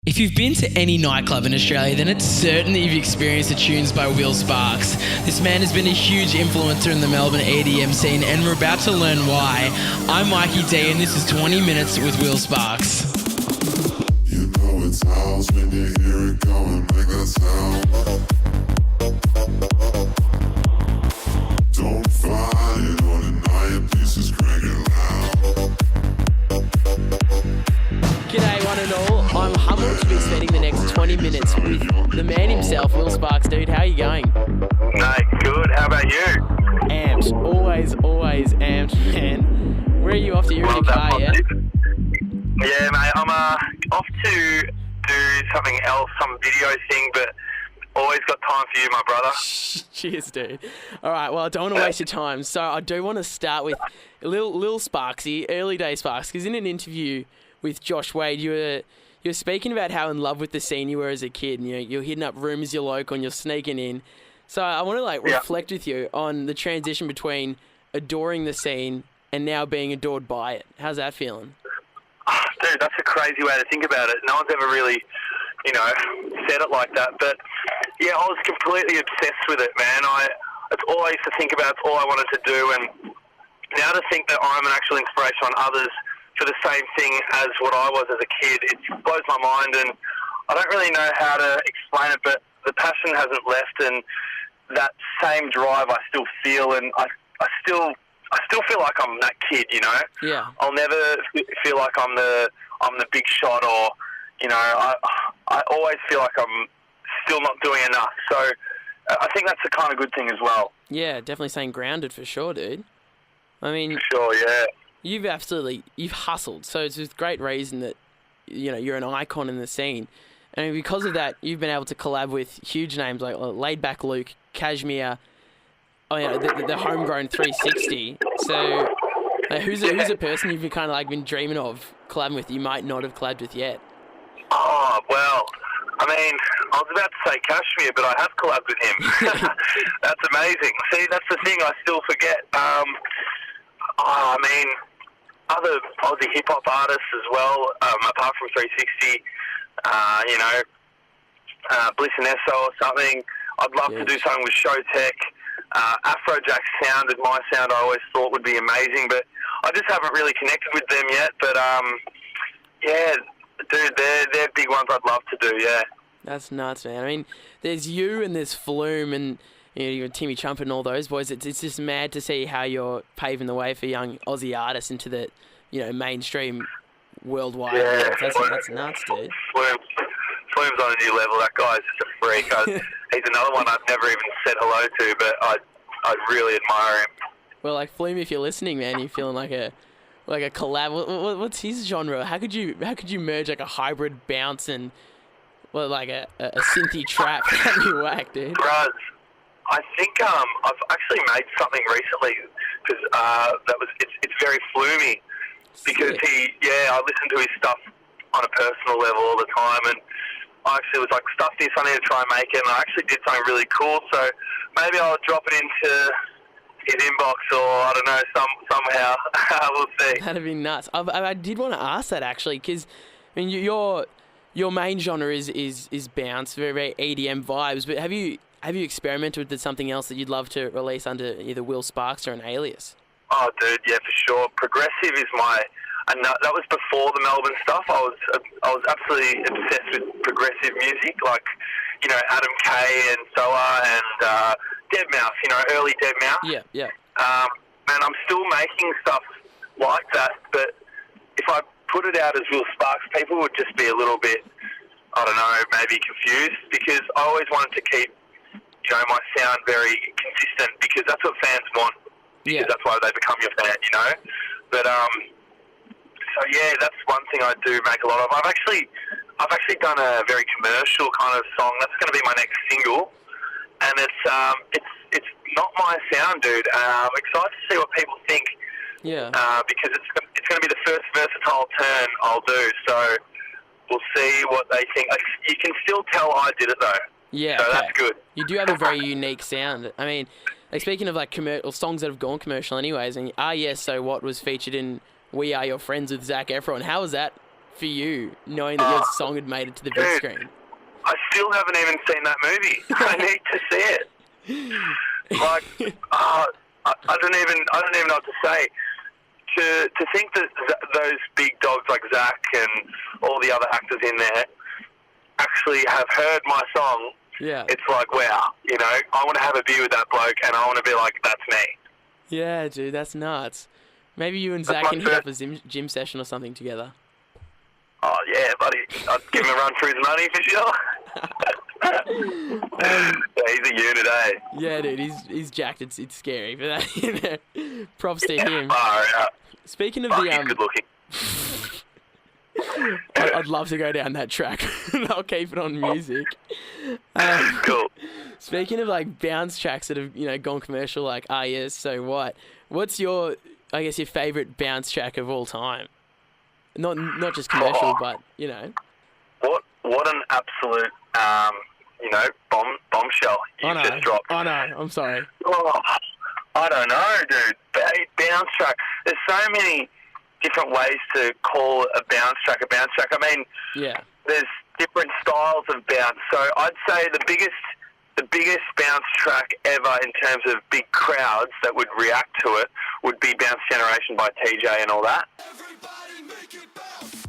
If you've been to any nightclub in Australia, then it's certain that you've experienced the tunes by Will Sparks. This man has been a huge influencer in the Melbourne EDM scene, and we're about to learn why. I'm Mikey D, and this is 20 Minutes with Will Sparks. You know it's house when you hear it go and make a sound. Don't fight it or deny it, pieces crank it loud. G'day one and all, I'm humbled to be spending the next 20 minutes with the man himself, Will Sparks. Dude, how are you going? Mate, good. How about you? Amped. Always amped, man. Where are you off to? You're in the car, yeah? Yeah, mate, I'm off to do something else, some video thing, but always got time for you, my brother. Cheers, dude. All right, well, I don't want to waste your time, so I do want to start with Lil Sparksy, early day Sparks, because in an interview with Josh Wade, you were speaking about how in love with the scene you were as a kid, and you're hitting up rooms you're local and you're sneaking in. So I want to reflect with you on the transition between adoring the scene and now being adored by it. How's that feeling? Oh, dude, that's a crazy way to think about it. No one's ever really, said it like that. But yeah, I was completely obsessed with it, man. It's all I used to think about. It's all I wanted to do, and now to think that I'm an actual inspiration on others for the same thing as what I was as a kid, it blows my mind, and I don't really know how to explain it, but the passion hasn't left, and that same drive I still feel, and I still feel like I'm that kid, Yeah. I'll never feel like I'm the big shot, or I always feel like I'm still not doing enough. So I think that's a kind of good thing as well. Yeah, definitely staying grounded for sure, dude. I mean, For sure, yeah. You've hustled, so it's with great reason that you're an icon in the scene, and because of that, you've been able to collab with huge names like Laid Back Luke, Cashmere, the homegrown 360. So, who's a person you've been dreaming of collabing with? You might not have collabed with yet. Oh well, I was about to say Kashmir, but I have collabed with him. That's amazing. See, that's the thing I still forget. Other Aussie hip-hop artists as well, apart from 360, Bliss and Esso or something. I'd love to do something with Showtech. Afrojack's sound, my sound, I always thought would be amazing, but I just haven't really connected with them yet. But, yeah, dude, they're big ones I'd love to do, yeah. That's nuts, man. I mean, there's you and there's Flume and Timmy Trumpet and all those boys. It's just mad to see how you're paving the way for young Aussie artists into the mainstream worldwide. Yeah, that's nuts, dude. Flume's on a new level. That guy's just a freak. He's another one I've never even said hello to, but I really admire him. Well, like Flume, if you're listening, man, you're feeling like a collab. What's his genre? How could you merge like a hybrid bounce and a synthy trap? That'd be whack, dude. Bruh, I think I've actually made something recently because it's very Flumey, because I listen to his stuff on a personal level all the time, and I actually was like, stuff this, I need to try and make it, and I actually did something really cool, so maybe I'll drop it into his inbox, or I don't know, somehow. We'll see. That'd be nuts. I did want to ask that actually, because your main genre is bounce, very, very EDM vibes, but have you experimented with something else that you'd love to release under either Will Sparks or an alias? Oh, dude, yeah, for sure. Progressive is and that was before the Melbourne stuff. I was absolutely obsessed with progressive music, like, Adam K and Soa and Deadmau5, early Deadmau5. Yeah. And I'm still making stuff like that, but if I put it out as Will Sparks, people would just be a little bit, I don't know, maybe confused, because I always wanted to keep my sound very consistent, because that's what fans want. Because that's why they become your fan, But so yeah, that's one thing I do make a lot of. I've actually done a very commercial kind of song. That's going to be my next single, and it's not my sound, dude. I'm excited to see what people think. Yeah. Because it's going to be the first versatile turn I'll do. So we'll see what they think. You can still tell I did it though. Yeah, so that's good. You do have a very unique sound. I mean, speaking of commercial songs that have gone commercial anyways, and Yes, So What was featured in We Are Your Friends with Zac Efron. How was that for you, knowing that your song had made it to the big Dude. screen? I still haven't even seen that movie. I need to see it. Like, I don't even know what to say. To think that those big dogs like Zach and all the other actors in there actually have heard my song, Yeah. it's like, wow, you know, I want to have a beer with that bloke and I want to be like, that's me. Yeah, dude, that's nuts. Maybe you and That's Zach my can hit up a first- gym session or something together. Oh, yeah, buddy. I'd give him a run for his money for sure. Yeah, he's a unit, eh? Yeah, dude, he's jacked. It's scary, but that, props to him. Far out. Speaking of Oh, the he's good looking. I'd love to go down that track. I'll keep it on music. Cool. Speaking of like bounce tracks that have gone commercial, like yes, so what? What's your your favorite bounce track of all time? Not just commercial, but What an absolute bombshell you just dropped. I know. I'm sorry. Oh, I don't know, dude. Bounce track. There's so many different ways to call a bounce track a bounce track. I mean, Yeah. there's different styles of bounce. So I'd say the biggest bounce track ever in terms of big crowds that would react to it would be Bounce Generation by TJ and all that. Everybody make it bounce.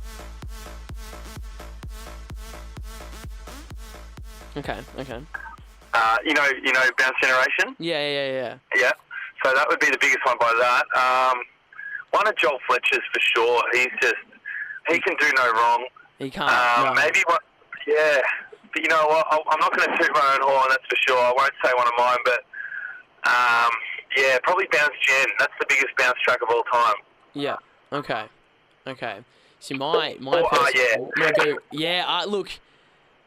Okay. You know Bounce Generation? Yeah. Yeah. So that would be the biggest one by that. One of Joel Fletcher's for sure. He can do no wrong. He can't. No. Maybe one, yeah. But you know what? I'm not going to toot my own horn, that's for sure. I won't say one of mine, but yeah, probably Bounce Gen. That's the biggest bounce track of all time. Yeah. Okay. So my look,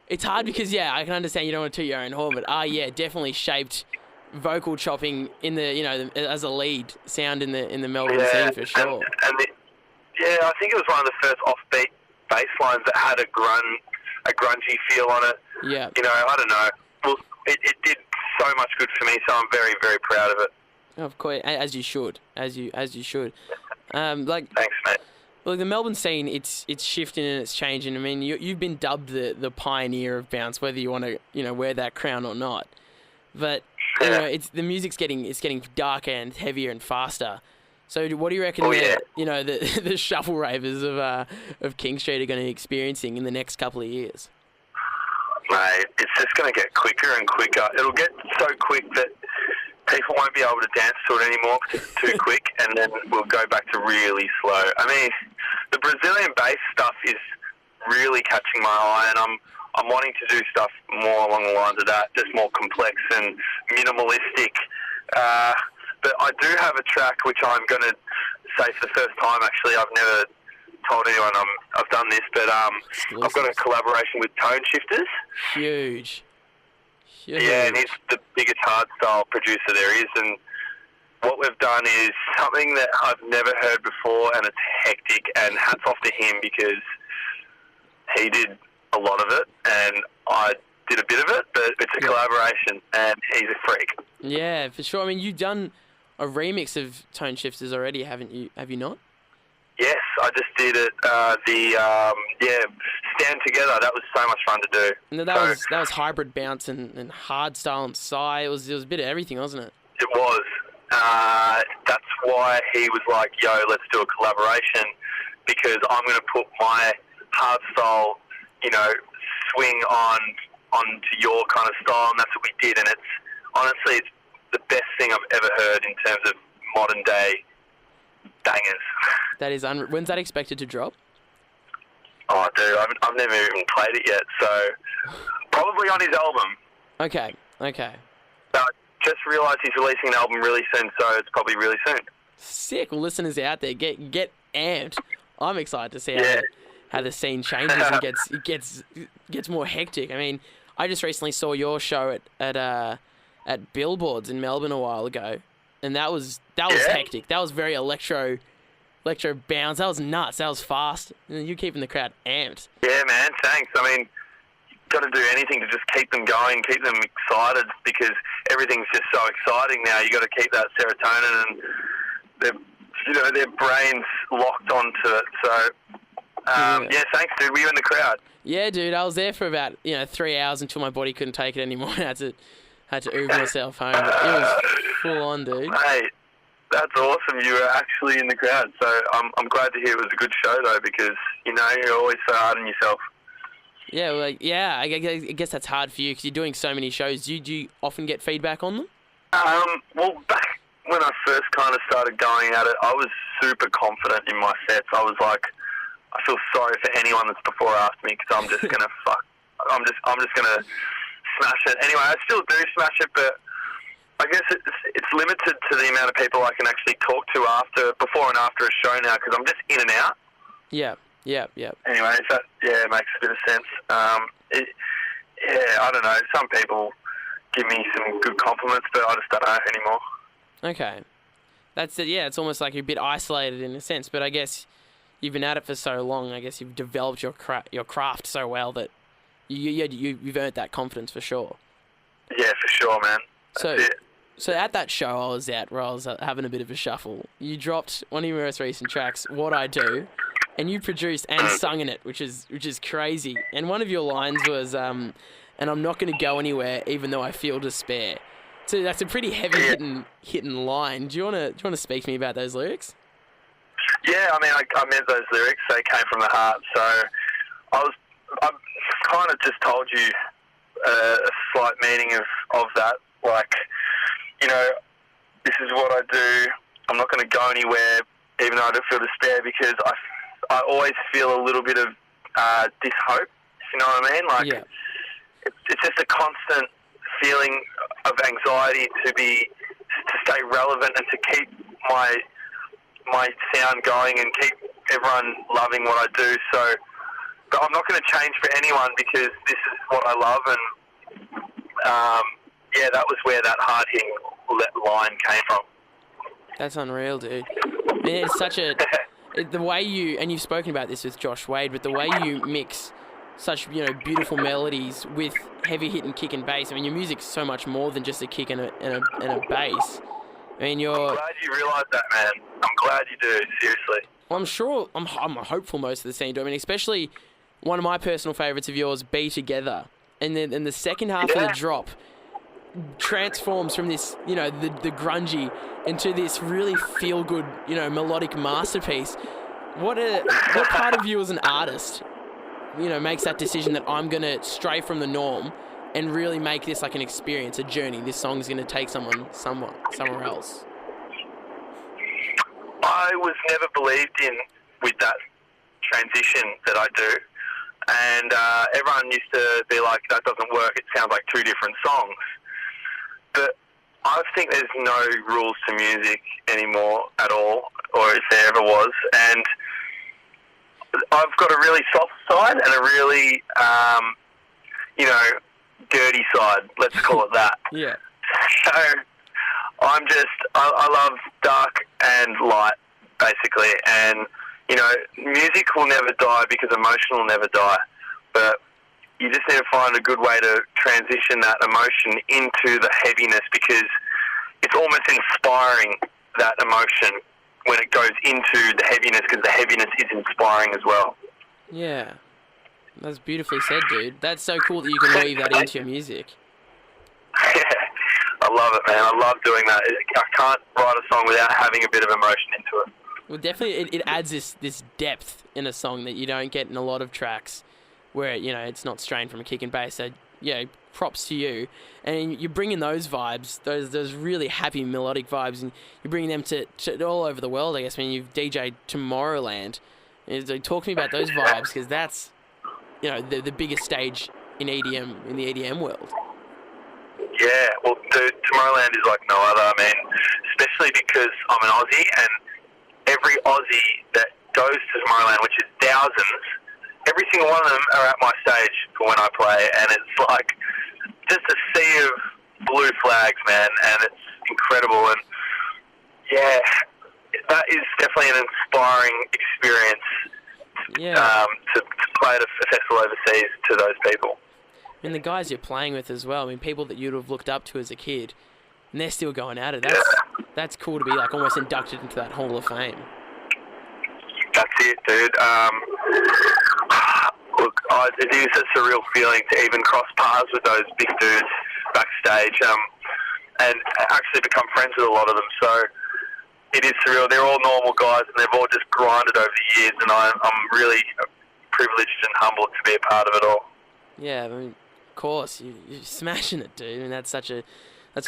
it's hard because I can understand you don't want to toot your own horn, but definitely shaped vocal chopping in the as a lead sound in the Melbourne scene for sure. And I think it was one of the first offbeat bass lines that had a grungy feel on it. Yeah. I don't know. Well, it did so much good for me, so I'm very, very proud of it. Of course, as you should. Thanks, Thanks, mate. Look, the Melbourne scene, it's shifting and it's changing. I mean, you've been dubbed the pioneer of bounce, whether you want to wear that crown or not. But it's the music's getting darker and heavier and faster. So what do you reckon the shuffle ravers of King Street are going to be experiencing in the next couple of years? Mate, it's just going to get quicker and quicker. It'll get so quick that people won't be able to dance to it anymore because it's too quick, and then we'll go back to really slow. I mean, the Brazilian bass stuff is really catching my eye, and I'm wanting to do stuff more along the lines of that, just more complex and minimalistic. But I do have a track which I'm going to say for the first time, actually. I've never told anyone I've done this, but I've got a collaboration with Toneshifterz. Huge. Yeah, and he's the biggest hardstyle producer there is, and what we've done is something that I've never heard before, and it's hectic, and hats off to him because he did a lot of it, and I did a bit of it, but it's a collaboration, and he's a freak. Yeah, for sure. I mean, you've done a remix of Toneshifterz already, haven't you? Have you not? Yes, I just did it. Stand Together. That was so much fun to do. No, that was hybrid bounce and hard style and psy. It was a bit of everything, wasn't it? It was. That's why he was like, "Yo, let's do a collaboration," because I'm going to put my hard style, swing onto your kind of style, and that's what we did. And it's the best thing I've ever heard in terms of modern day bangers. That is when's that expected to drop? Oh, dude, I've never even played it yet, so probably on his album. Okay. But just realised he's releasing an album really soon, so it's probably really soon. Sick. Well, listeners out there, get amped. I'm excited to see how the scene changes and gets more hectic. I mean, I just recently saw your show at Billboards in Melbourne a while ago, and that was hectic. That was very electro bounce. That was nuts. That was fast. And you're keeping the crowd amped. Yeah, man. Thanks. I mean, you've got to do anything to just keep them going, keep them excited, because everything's just so exciting now. You got to keep that serotonin and their brains locked onto it. So Yeah, thanks, dude. Were you in the crowd? Yeah, dude, I was there for about 3 hours until my body couldn't take it anymore. I had to Uber myself home. But it was full on, dude. Mate, that's awesome. You were actually in the crowd. So I'm glad to hear it was a good show, though, because, you're always so hard on yourself. Yeah, I guess that's hard for you because you're doing so many shows. Do you often get feedback on them? Well, back when I first kind of started going at it, I was super confident in my sets. I was like, I feel sorry for anyone that's before or after me because I'm just gonna I'm just gonna smash it. Anyway, I still do smash it, but I guess it's limited to the amount of people I can actually talk to before and after a show now because I'm just in and out. Yeah. Anyway, so it makes a bit of sense. I don't know. Some people give me some good compliments, but I just don't know anymore. Okay. That's it. Yeah, it's almost like you're a bit isolated in a sense, but I guess you've been at it for so long. I guess you've developed your craft so well that you've earned that confidence for sure. Yeah, for sure, man. So at that show I was at, where I was having a bit of a shuffle, you dropped one of your most recent tracks, What I Do, and you produced and sung in it, which is crazy. And one of your lines was, and I'm not going to go anywhere even though I feel despair. So that's a pretty heavy hitting line. Do you want to speak to me about those lyrics? Yeah, I mean, I meant those lyrics. They came from the heart. So I kind of just told you a slight meaning of that. Like, this is what I do. I'm not going to go anywhere, even though I do feel despair, because I always feel a little bit of dishope. You know what I mean? Like, yeah. It's just a constant feeling of anxiety to stay relevant and to keep my sound going and keep everyone loving what I do. So, but I'm not going to change for anyone because this is what I love, and that was where that hard-hitting line came from. That's unreal, dude. I mean, it's such the way and you've spoken about this with Josh Wade, but the way you mix such beautiful melodies with heavy hitting kick and bass. I mean, your music's so much more than just a kick and a bass. I mean, I'm glad you realise that, man. I'm glad you do. Seriously. Well, I'm sure. I'm hopeful most of the scene do. I mean, especially one of my personal favourites of yours, "Be Together," and then the second half of the drop transforms from this, the grungy into this really feel good, melodic masterpiece. What part of you as an artist, makes that decision that I'm going to stray from the norm and really make this like an experience, a journey? This song's going to take someone somewhere else. I was never believed in with that transition that I do. And everyone used to be like, that doesn't work, it sounds like two different songs. But I think there's no rules to music anymore at all, or if there ever was. And I've got a really soft side and a really, dirty side, let's call it that. Yeah. So I love dark and light, basically. And, music will never die because emotion will never die. But you just need to find a good way to transition that emotion into the heaviness, because it's almost inspiring, that emotion, when it goes into the heaviness, because the heaviness is inspiring as well. Yeah. That's beautifully said, dude. That's so cool that you can weave that into your music. Yeah, I love it, man. I love doing that. I can't write a song without having a bit of emotion into it. Well, definitely it adds this depth in a song that you don't get in a lot of tracks where, it's not strained from a kick and bass. So, props to you. And you're bringing those vibes, those really happy melodic vibes, and you're bringing them to all over the world, I guess. I mean, you've DJ'd Tomorrowland. So talk to me about those vibes, because that's, the biggest stage in EDM, in the EDM world. Yeah, well, dude, Tomorrowland is like no other. I mean, especially because I'm an Aussie, and every Aussie that goes to Tomorrowland, which is thousands, every single one of them are at my stage for when I play, and it's like just a sea of blue flags, man, and it's incredible. And yeah, that is definitely an inspiring experience. Yeah. To play at a festival overseas to those people. And the guys you're playing with as well. I mean, people that you'd have looked up to as a kid, and they're still going at it. That's cool to be like almost inducted into that Hall of Fame. That's it, dude. Look, it is a surreal feeling to even cross paths with those big dudes backstage, and actually become friends with a lot of them. So it is surreal. They're all normal guys, and they've all just grinded over the years, and I'm really privileged and humbled to be a part of it all. Yeah, I mean, of course, you're smashing it, dude. I mean, that's an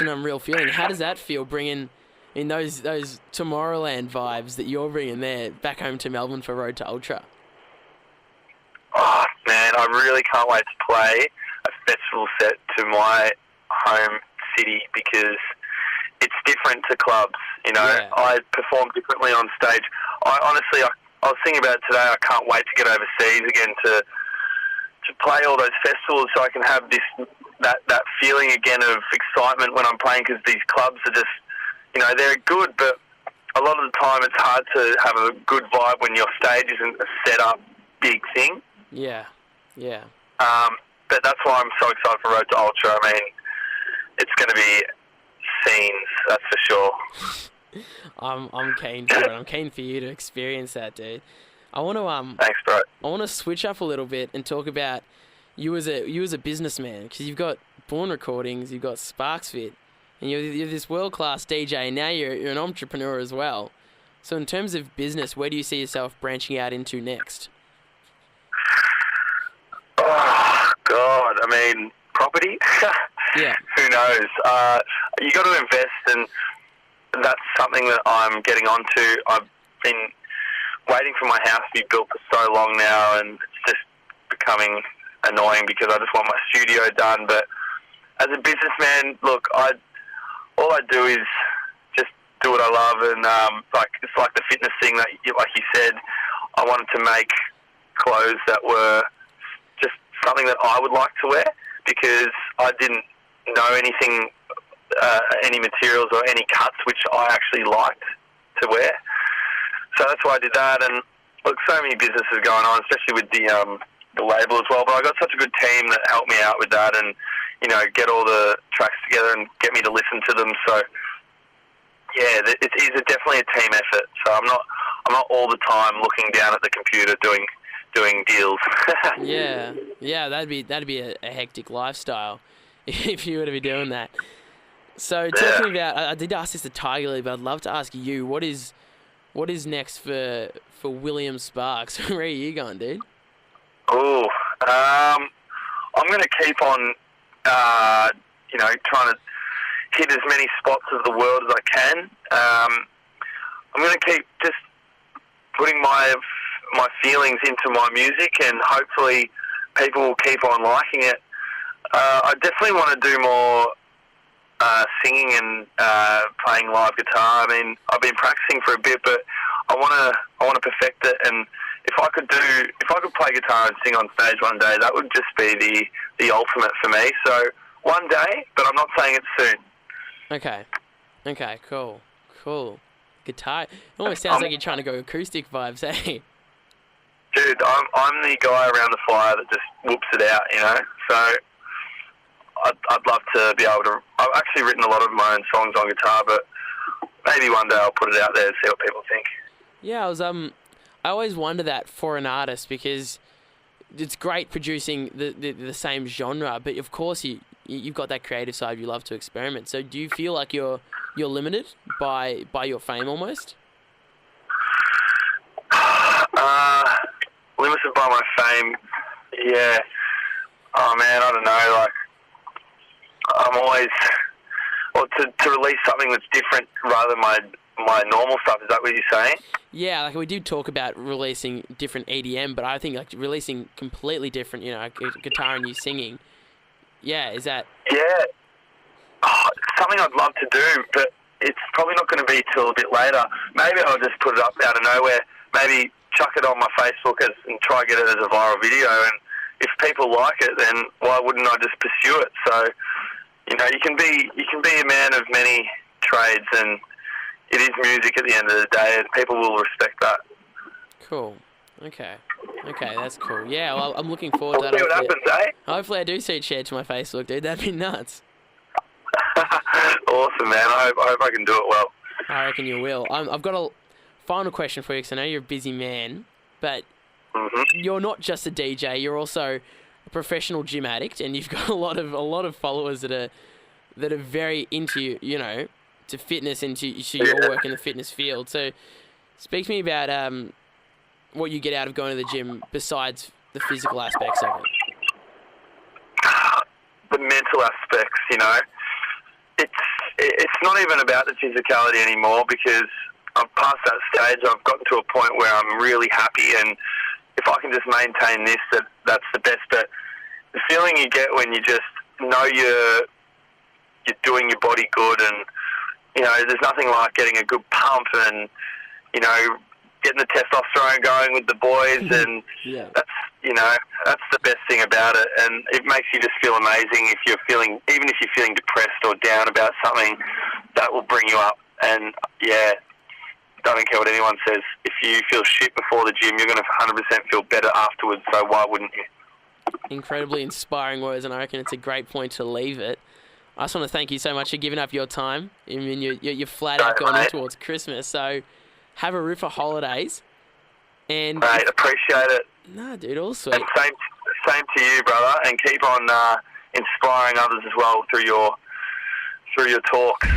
unreal feeling. How does that feel, bringing in those Tomorrowland vibes that you're bringing there back home to Melbourne for Road to Ultra? Oh, man, I really can't wait to play a festival set to my home city because it's different to clubs, you know. Yeah. I perform differently on stage. I was thinking about it today. I can't wait to get overseas again to play all those festivals so I can have that feeling again of excitement when I'm playing, because these clubs are just, you know, they're good, but a lot of the time it's hard to have a good vibe when your stage isn't a set up big thing. Yeah. But that's why I'm so excited for Road to Ultra. I mean, it's going to be scenes, that's for sure. I'm keen for it. I'm keen for you to experience that, dude. I want to Thanks, bro. I want to switch up a little bit and talk about you as a businessman, because you've got Born Recordings, you've got SPARKS Fit, and you're this world class DJ. And now you're an entrepreneur as well. So in terms of business, where do you see yourself branching out into next? Oh God, I mean, property. Yeah. Who knows? You got to invest, and that's something that I'm getting onto. I've been waiting for my house to be built for so long now, and it's just becoming annoying because I just want my studio done. But as a businessman, look, all I do is just do what I love, and it's like the fitness thing that, like you said, I wanted to make clothes that were just something that I would like to wear, because I didn't know anything, any materials or any cuts which I actually liked to wear. So that's why I did that. And look, so many businesses going on, especially with the label as well. But I got such a good team that helped me out with that, and you know, get all the tracks together and get me to listen to them. So yeah, it is definitely a team effort. So I'm not all the time looking down at the computer doing deals. Yeah, that'd be a hectic lifestyle if you were to be doing that. So talking about, I did ask this to Tiger Lee, but I'd love to ask you, what is next for William Sparks? Where are you going, dude? Oh, I'm going to keep on, trying to hit as many spots of the world as I can. I'm going to keep just putting my feelings into my music, and hopefully people will keep on liking it. I definitely want to do more singing and playing live guitar. I mean, I've been practicing for a bit, but I want to perfect it. And if I could play guitar and sing on stage one day, that would just be the ultimate for me. So one day, but I'm not saying it's soon. Okay, cool. Guitar. It almost sounds like you're trying to go acoustic vibes, hey? Dude, I'm the guy around the fire that just whoops it out, you know. So I'd love to be able to. I've actually written a lot of my own songs on guitar, but maybe one day I'll put it out there and see what people think. Yeah, I always wonder that for an artist, because it's great producing the same genre, but of course you've got that creative side you love to experiment. So do you feel like you're limited by your fame almost? Limited by my fame, yeah. Oh man, I don't know. Like, I'm always, to release something that's different rather than my normal stuff. Is that what you're saying? Yeah, like we do talk about releasing different EDM, but I think like releasing completely different, guitar and you singing. Yeah, is that? Yeah, it's something I'd love to do, but it's probably not going to be till a bit later. Maybe I'll just put it up out of nowhere. Maybe chuck it on my Facebook and try to get it as a viral video. And if people like it, then why wouldn't I just pursue it? So, you can be a man of many trades, and it is music at the end of the day, and people will respect that. Cool. Okay, that's cool. Yeah, well, I'm looking forward to that. See what happens, eh? Hopefully I do see it shared to my Facebook, dude. That'd be nuts. Awesome, man. I hope I can do it well. I reckon you will. I've got final question for you, because I know you're a busy man, but Mhm. you're not just a DJ. You're also a professional gym addict, and you've got a lot of followers that are very into to fitness, into your work in the fitness field. So, speak to me about what you get out of going to the gym besides the physical aspects of it. The mental aspects, it's not even about the physicality anymore, because I've passed that stage. I've gotten to a point where I'm really happy, and if I can just maintain this, that's the best. But the feeling you get when you just know you're doing your body good, and there's nothing like getting a good pump and getting the testosterone going with the boys, and that's the best thing about it. And it makes you just feel amazing. Even if you're feeling depressed or down about something, that will bring you up. And I don't care what anyone says. If you feel shit before the gym, you're going to 100% feel better afterwards, so why wouldn't you? Incredibly inspiring words, and I reckon it's a great point to leave it. I just want to thank you so much for giving up your time. I mean, you're flat out going in towards Christmas, so have a roof of holidays. And Mate, appreciate it. No, dude, all sweet. And same to you, brother, and keep on inspiring others as well through your talks.